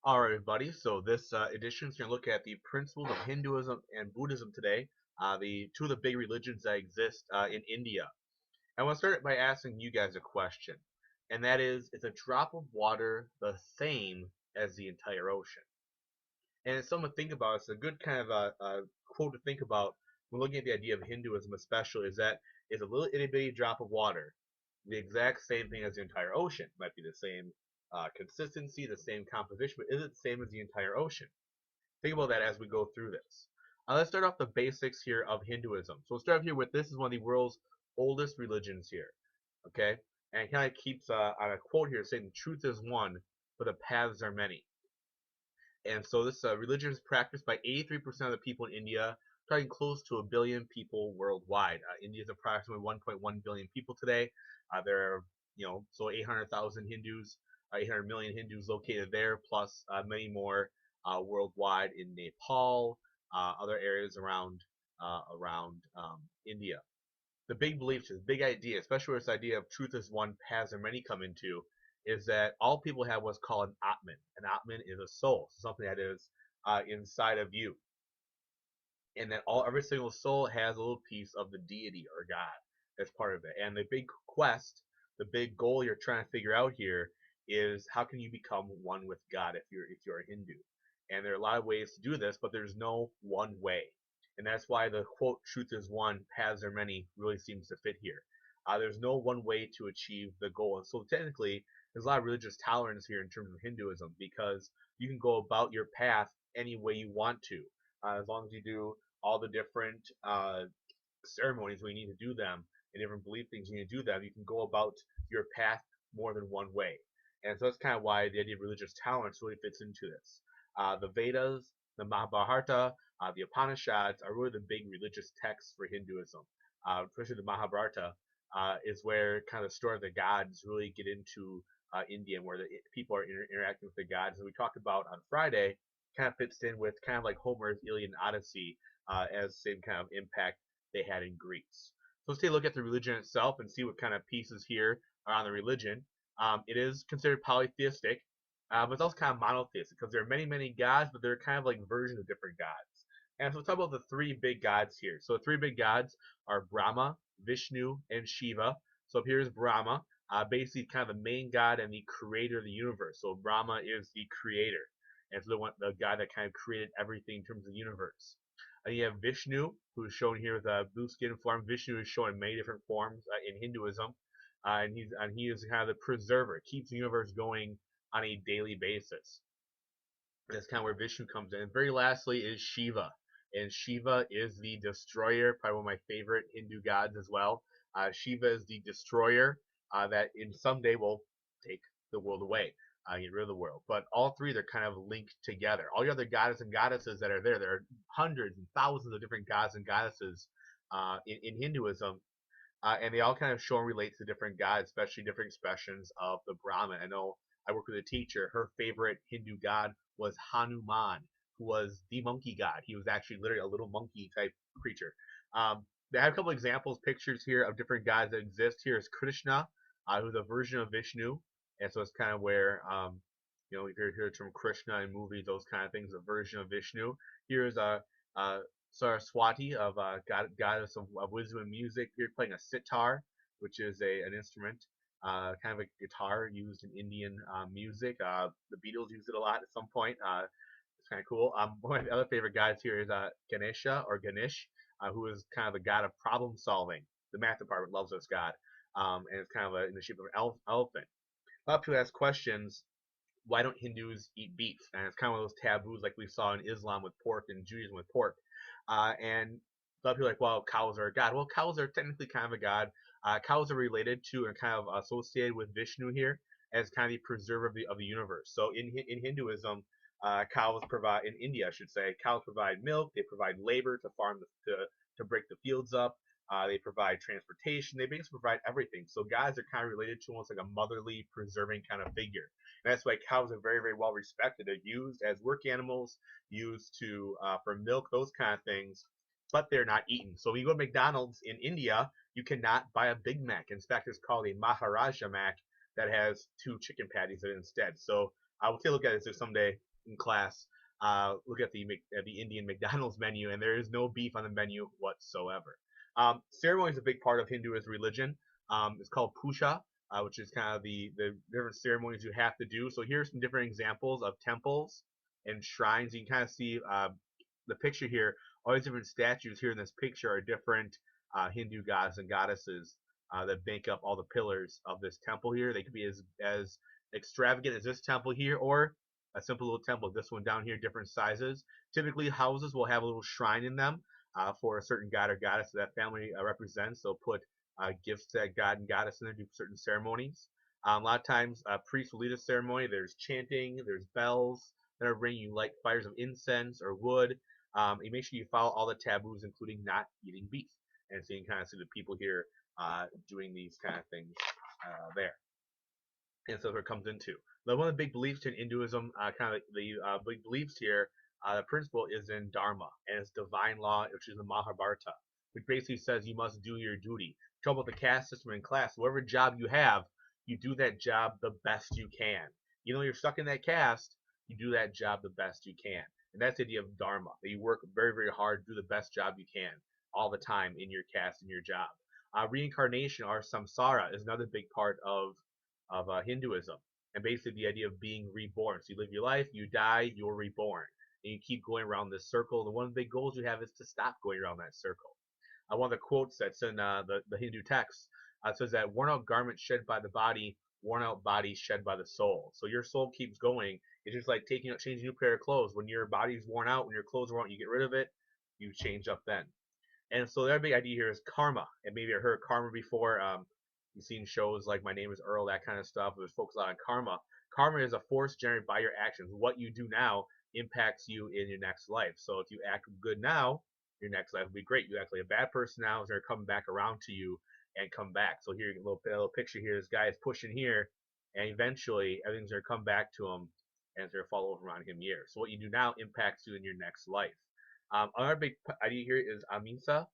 Alright, everybody. So this edition is going to look at the principles of Hinduism and Buddhism today, the two of the big religions that exist in India. I want to start by asking you guys a question, and that is a drop of water the same as the entire ocean? And it's something to think about. It's a good kind of quote to think about when looking at the idea of Hinduism, especially, is that it's a little itty bitty drop of water, the exact same thing as the entire ocean. Might be the same consistency, the same composition, but is it the same as the entire ocean? Think about that as we go through this. Let's start off the basics here of Hinduism. So we'll start off here with this is one of the world's oldest religions here. Okay? And it kind of keeps on a quote here saying the truth is one, but the paths are many. And so this religion is practiced by 83% of the people in India, talking close to a billion people worldwide. India is approximately 1.1 billion people today. There are, so 800,000 Hindus, 800 million Hindus located there, plus many more worldwide in Nepal, other areas around India. The big belief, the big idea, especially where this idea of truth is one, paths are many come into, is that all people have what's called an Atman. An Atman is a soul, something that is inside of you, and that every single soul has a little piece of the deity or God as part of it. And the big quest, the big goal you're trying to figure out here is how can you become one with God if you're a Hindu. And there are a lot of ways to do this, but there's no one way. And that's why the quote, truth is one, paths are many, really seems to fit here. There's no one way to achieve the goal. And so technically, there's a lot of religious tolerance here in terms of Hinduism because you can go about your path any way you want to. As long as you do all the different ceremonies when you need to do them and different belief things you need to do them, you can go about your path more than one way. And so that's kind of why the idea of religious tolerance really fits into this. The Vedas, the Mahabharata, the Upanishads are really the big religious texts for Hinduism. Especially the Mahabharata is where kind of the story of the gods really get into India, where the people are interacting with the gods. As we talked about on Friday, kind of fits in with kind of like Homer's Iliad and Odyssey as the same kind of impact they had in Greece. So let's take a look at the religion itself and see what kind of pieces here are on the religion. It is considered polytheistic, but it's also kind of monotheistic because there are many, many gods, but they're kind of like versions of different gods. And so we'll talk about the three big gods here. So the three big gods are Brahma, Vishnu, and Shiva. So up here is Brahma, basically kind of the main god and the creator of the universe. So Brahma is the creator, and it's the guy that kind of created everything in terms of the universe. And you have Vishnu, who is shown here with a blue skin form. Vishnu is shown in many different forms in Hinduism, and he is kind of the preserver, keeps the universe going on a daily basis. That's kind of where Vishnu comes in. And very lastly is Shiva, and Shiva is the destroyer, probably one of my favorite Hindu gods as well. Shiva is the destroyer that in someday will take the world away, get rid of the world. But all three, they're kind of linked together. All the other goddesses and goddesses that are there are hundreds and thousands of different gods and goddesses in Hinduism, and they all kind of show and relate to different gods, especially different expressions of the Brahman. I know I work with a teacher. Her favorite Hindu god was Hanuman, who was the monkey god. He was actually literally a little monkey type creature. They have a couple examples, pictures here of different gods that exist. Here is Krishna, who's a version of Vishnu, and so it's kind of where you hear the term Krishna in movies, those kind of things, a version of Vishnu. Here's a Saraswati, of goddess of wisdom and music. Here playing a sitar, which is an instrument, kind of a guitar used in Indian music. The Beatles used it a lot at some point. It's kind of cool. One of the other favorite gods here is Ganesha or Ganesh, who is kind of the god of problem solving. The math department loves this god, and it's kind of in the shape of an elephant. A lot of people ask questions. Why don't Hindus eat beef? And it's kind of one of those taboos like we saw in Islam with pork and Judaism with pork. And a lot of people are like, well, cows are a god. Well, cows are technically kind of a god. Cows are related to and kind of associated with Vishnu here as kind of the preserver of the universe. So in Hinduism, cows provide, in India I should say, cows provide milk. They provide labor to farm to break the fields up. They provide transportation. They basically provide everything. So guys are kind of related to almost like a motherly, preserving kind of figure. And that's why cows are very, very well respected. They're used as work animals, used to for milk, those kind of things, but they're not eaten. So when you go to McDonald's in India, you cannot buy a Big Mac. In fact, it's called a Maharaja Mac that has two chicken patties in it instead. So we'll take a look at this someday in class, look at the Indian McDonald's menu, and there is no beef on the menu whatsoever. Ceremony is a big part of Hinduism religion. It's called puja, which is kind of the different ceremonies you have to do. So here's some different examples of temples and shrines. You can kind of see the picture here. All these different statues here in this picture are different Hindu gods and goddesses that make up all the pillars of this temple here. They could be as extravagant as this temple here, or a simple little temple. This one down here, different sizes. Typically, houses will have a little shrine in them for a certain god or goddess that family represents. They'll put gifts to that god and goddess in there, do certain ceremonies. A lot of times, priests will lead a ceremony. There's chanting, there's bells that are ringing. You light fires of incense or wood. You make sure you follow all the taboos, including not eating beef. And so you can kind of see the people here doing these kind of things there. And so it comes into. One of the big beliefs in Hinduism, kind of the big beliefs here, the principle is in Dharma, and it's divine law, which is the Mahabharata, which basically says you must do your duty. Talk about the caste system in class. Whatever job you have, you do that job the best you can. You know you're stuck in that caste, you do that job the best you can. And that's the idea of Dharma, that you work very, very hard, do the best job you can all the time in your caste, in your job. Reincarnation, or samsara, is another big part of Hinduism, and basically the idea of being reborn. So you live your life, you die, you're reborn, and you keep going around this circle. And one of the big goals you have is to stop going around that circle. One of the quotes that's in the Hindu text says that worn out garments shed by the body, worn out body shed by the soul. So your soul keeps going. It's just like changing a new pair of clothes. When your body's worn out, when your clothes are worn out, you get rid of it, you change up then. And so their big idea here is karma. And maybe I heard karma before. You've seen shows like My Name is Earl, that kind of stuff. It was focused on karma. Karma is a force generated by your actions. What you do now impacts you in your next life. So if you act good now, your next life will be great. You act like a bad person now, is going to come back around to you and come back. So here, a little picture here. This guy is pushing here, and eventually everything's going to come back to him, and it's going to fall over on him here. So what you do now impacts you in your next life. Another big idea here is ahimsa,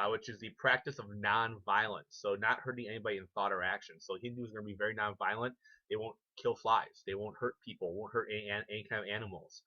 which is the practice of non-violence. So not hurting anybody in thought or action. So Hindus are going to be very non-violent. They won't kill flies. They won't hurt people. Won't hurt any kind of animals.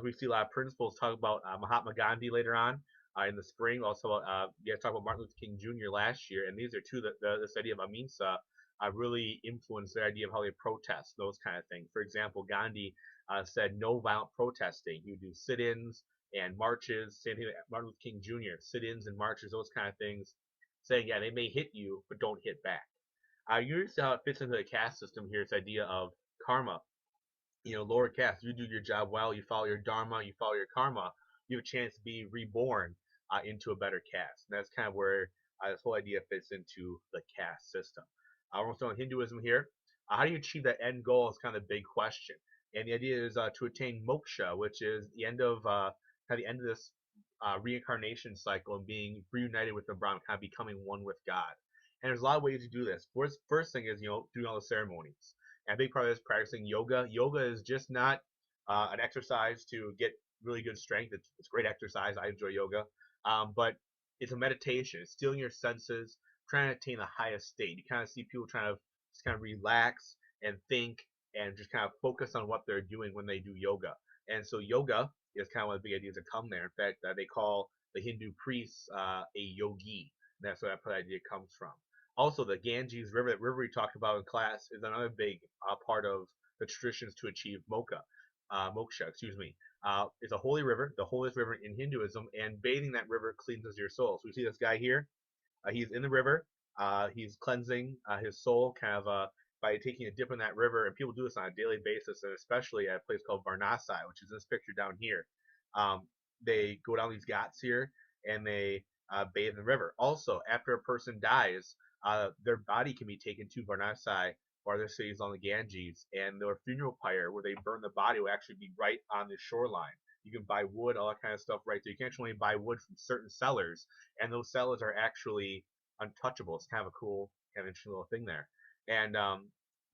We see a lot of principles talk about Mahatma Gandhi later on in the spring. Also, talk about Martin Luther King Jr. last year. And these are two that this idea of ahimsa really influenced their idea of how they protest, those kind of things. For example, Gandhi said no violent protesting. He would do sit-ins and marches. Same thing with Martin Luther King Jr. Sit-ins and marches, those kind of things, saying, yeah, they may hit you, but don't hit back. You see how it fits into the caste system here, this idea of karma. You know, lower caste, you do your job well, you follow your dharma, you follow your karma, you have a chance to be reborn into a better caste. And that's kind of where this whole idea fits into the caste system. We're also on Hinduism here. How do you achieve that end goal is kind of the big question. And the idea is to attain moksha, which is the end of this reincarnation cycle and being reunited with the Brahman, kind of becoming one with God. And there's a lot of ways to do this. First thing is, doing all the ceremonies. And a big part of this is practicing yoga. Yoga is just not an exercise to get really good strength. It's great exercise. I enjoy yoga. But it's a meditation. It's stealing your senses, trying to attain the highest state. You kind of see people trying to just kind of relax and think and just kind of focus on what they're doing when they do yoga. And so yoga is kind of one of the big ideas that come there. In fact, they call the Hindu priests a yogi. And that's where that idea comes from. Also, the Ganges River, that river we talked about in class, is another big part of the traditions to achieve moksha. It's a holy river, the holiest river in Hinduism, and bathing that river cleanses your soul. So we see this guy here. He's in the river. He's cleansing his soul kind of by taking a dip in that river. And people do this on a daily basis, and especially at a place called Varanasi, which is this picture down here. They go down these ghats here, and they bathe in the river. Also, after a person dies, their body can be taken to Varanasi or other cities on the Ganges, and their funeral pyre where they burn the body will actually be right on the shoreline. You can buy wood, all that kind of stuff right there. You can actually only buy wood from certain sellers, and those sellers are actually untouchable. It's kind of a cool, kind of interesting little thing there. And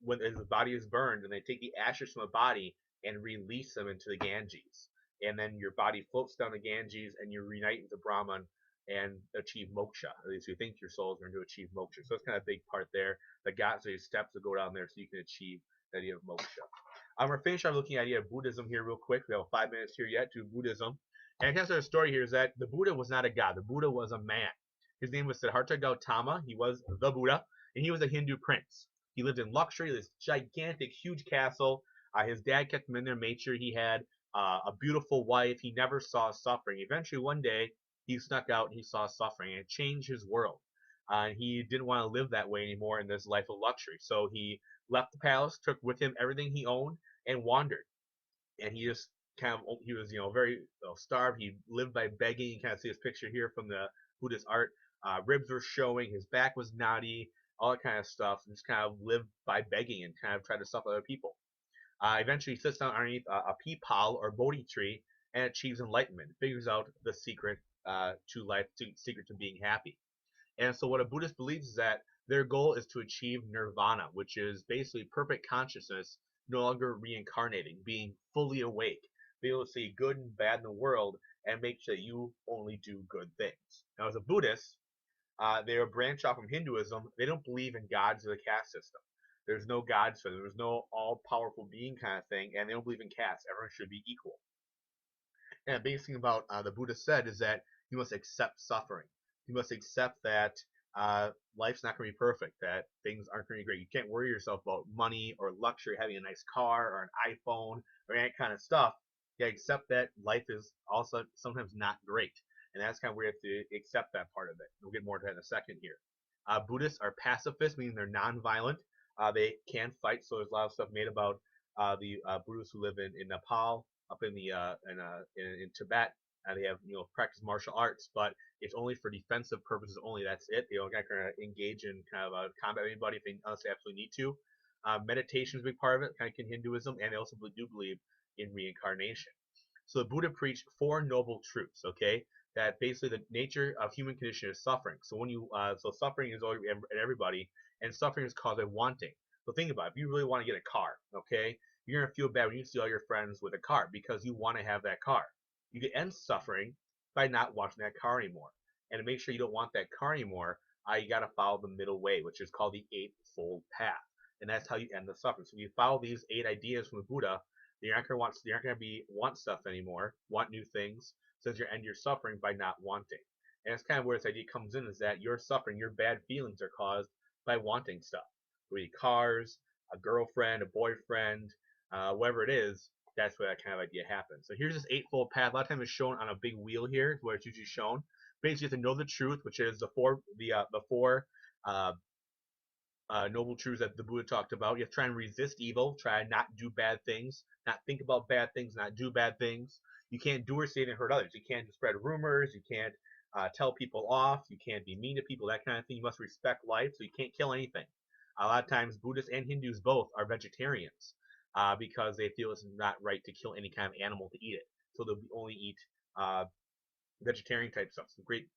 when the body is burned, and they take the ashes from the body and release them into the Ganges, and then your body floats down the Ganges, and you reunite with the Brahman and achieve moksha. At least you think your soul is going to achieve moksha. So it's kind of a big part there. The ghats are these steps that go down there so you can achieve the idea of moksha. I'm going to finish on looking at the idea of Buddhism here real quick. We have 5 minutes here yet to Buddhism. And I guess the story here is that the Buddha was not a god. The Buddha was a man. His name was Siddhartha Gautama. He was the Buddha, and he was a Hindu prince. He lived in luxury, this gigantic, huge castle. His dad kept him in there, made sure he had a beautiful wife. He never saw suffering. Eventually, one day, he snuck out and he saw suffering, and it changed his world. And he didn't want to live that way anymore in this life of luxury. So he left the palace, took with him everything he owned, and wandered. And he just kind of, he was, very starved. He lived by begging. You kind of see his picture here from the Buddhist art. Ribs were showing, his back was knotty, all that kind of stuff. And just kind of lived by begging and kind of tried to suffer other people. Eventually, he sits down underneath a peepal or Bodhi tree and achieves enlightenment. Figures out the secret to life, secret to being happy. And so, what a Buddhist believes is that their goal is to achieve nirvana, which is basically perfect consciousness, no longer reincarnating, being fully awake, be able to see good and bad in the world, and make sure that you only do good things. Now, as a Buddhist, they are a branch off from Hinduism. They don't believe in gods or the caste system. There's no gods for them. There's no all-powerful being kind of thing, and they don't believe in caste. Everyone should be equal. And the basic thing about the Buddha said is that you must accept suffering. You must accept that life's not going to be perfect, that things aren't going to be great. You can't worry yourself about money or luxury, having a nice car or an iPhone or any kind of stuff. You accept that life is also sometimes not great. And that's kind of where you have to accept that part of it. We'll get more to that in a second here. Buddhists are pacifists, meaning they're non-violent. They can fight, so there's a lot of stuff made about the Buddhists who live in Nepal, up in the in Tibet. They have practice martial arts, but it's only for defensive purposes only. That's it. They don't kind of engage in kind of combat anybody if they unless they absolutely need to. Meditation is a big part of it, kind of in Hinduism, and they also do believe in reincarnation. So the Buddha preached 4 noble truths. Okay, that basically the nature of human condition is suffering. So when you so suffering is always in everybody, and suffering is caused by wanting. So think about it. If you really want to get a car, okay, you're gonna feel bad when you see all your friends with a car because you want to have that car. You can end suffering by not wanting that car anymore. And to make sure you don't want that car anymore, you got to follow the middle way, which is called the Eightfold Path. And that's how you end the suffering. So if you follow these 8 ideas from the Buddha, you're not going to want stuff anymore, want new things, since you end your suffering by not wanting. And that's kind of where this idea comes in, is that your suffering, your bad feelings are caused by wanting stuff. Whether cars, a girlfriend, a boyfriend, whatever it is, that's where that kind of idea happens. So here's this eightfold path. A lot of times it's shown on a big wheel here, where it's usually shown. Basically, you have to know the truth, which is the four noble truths that the Buddha talked about. You have to try and resist evil, try and not do bad things, not think about bad things, not do bad things. You can't do or say anything to hurt others. You can't spread rumors. You can't tell people off. You can't be mean to people, that kind of thing. You must respect life, so you can't kill anything. A lot of times, Buddhists and Hindus both are vegetarians because they feel it's not right to kill any kind of animal to eat it. So they'll only eat vegetarian type stuff. Some great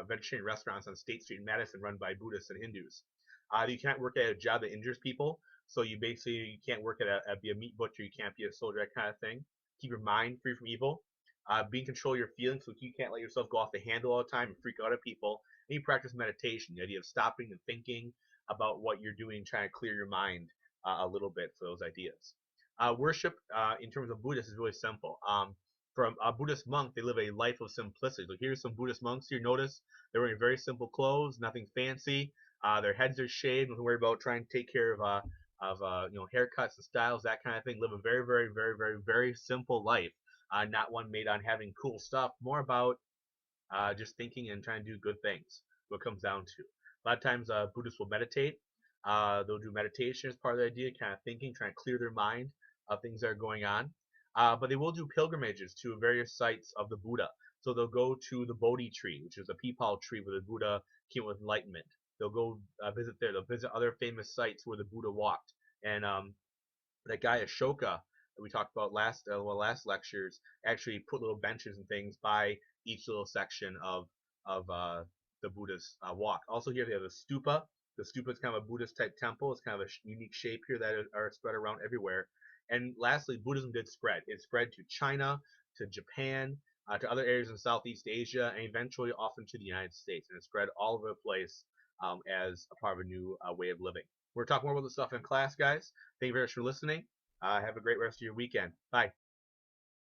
vegetarian restaurants on State Street in Madison run by Buddhists and Hindus. You can't work at a job that injures people. So you can't work at be a meat butcher. You can't be a soldier, that kind of thing. Keep your mind free from evil. Be in control of your feelings, so you can't let yourself go off the handle all the time and freak out at people. And you practice meditation, the idea of stopping and thinking about what you're doing, trying to clear your mind a little bit for those ideas. Worship, in terms of Buddhists, is really simple. From a Buddhist monk, they live a life of simplicity. So here's some Buddhist monks here. Notice they're wearing very simple clothes, nothing fancy. Their heads are shaved. Don't worry about trying to take care of haircuts and styles, that kind of thing. Live a very, very, very, very, very simple life. Not one made on having cool stuff. More about just thinking and trying to do good things. What it comes down to. A lot of times, Buddhists will meditate. They'll do meditation as part of the idea, kind of thinking, trying to clear their mind of things that are going on. But they will do pilgrimages to various sites of the Buddha. So they'll go to the Bodhi tree, which is a peepal tree where the Buddha came with enlightenment. They'll go visit there. They'll visit other famous sites where the Buddha walked. And that guy Ashoka that we talked about last lectures actually put little benches and things by each little section of the Buddha's walk. Also here they have a stupa. The stupa is kind of a Buddhist type temple. It's kind of a unique shape here that are spread around everywhere. And lastly, Buddhism did spread. It spread to China, to Japan, to other areas in Southeast Asia, and eventually often to the United States. And it spread all over the place as a part of a new way of living. We're talking more about this stuff in class, guys. Thank you very much for listening. Have a great rest of your weekend. Bye.